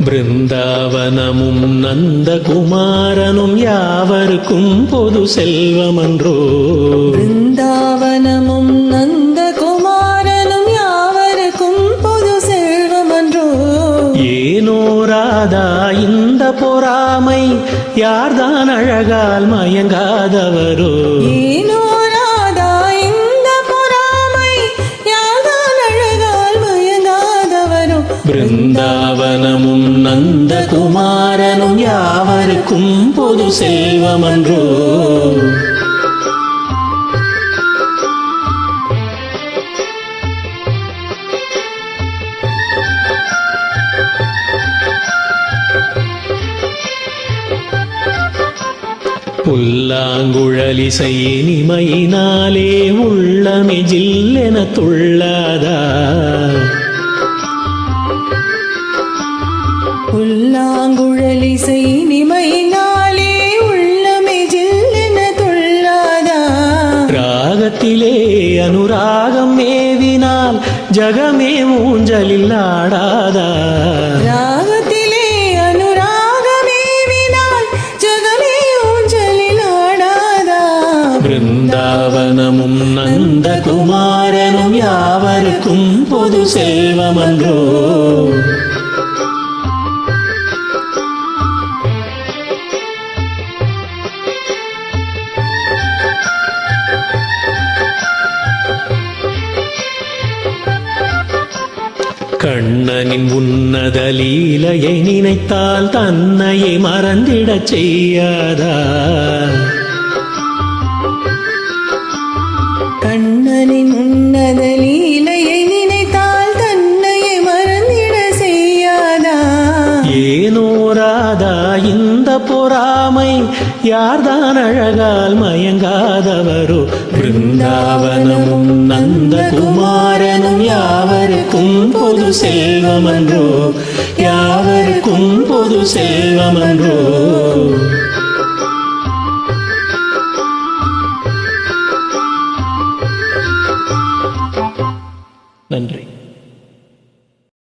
பிருந்தாவனமும் நந்தகுமாரனும் யாவருக்கும் பொது செல்வமன்றோ. பிருந்தாவனமும் நந்தகுமாரனும் யாவருக்கும் பொது செல்வமன்றோ. ஏனோ ராதா இந்த பொறாமை, யார்தான் அழகால் மயங்காதவரோ. ஏனோ ராதா இந்த பொறாமை, யார்தான் அழகால் மயங்காதவரோ. பிருந்தாவனமும் நந்தகுமாரனும் யாவருக்கும் பொது செல்வமன்றோ. புல்லாங்குழலிசை இனிமையினாலே உள்ளமே ஜில்லென துள்ளாதா. புல்லாங்குழலிசை இனிமையினாலே உள்ளமே ஜில்லென துள்ளாதா. ராகத்திலே அனுராகம் மேவினால் ஜகமே ஊஞ்சலில் ஆடாதா. ராகத்திலே அனுராகம் மேவினால் ஜகமே ஊஞ்சலில் ஆடாதா. பிருந்தாவனமும் நந்தகுமாரனும் யாவருக்கும் பொது செல்வமன்றோ. கண்ணனின் உன்னத லீலையை நினைத்தால் தன்னையே மறந்திடச் செய்யாதா. கண்ணனின் உன்னத லீலையை நினைத்தால் தன்னையே மறந்திட செய்யாதா. ஏனோ ராதா இந்த பொறாமை, யார்தான் அழகால் மயங்காதவரோ. பிருந்தாவனமும் நந்தகுமாரனும் யாவருக்கும் பொது செல்வமன்றோ. யாவருக்கும் பொது செல்வமன்றோ.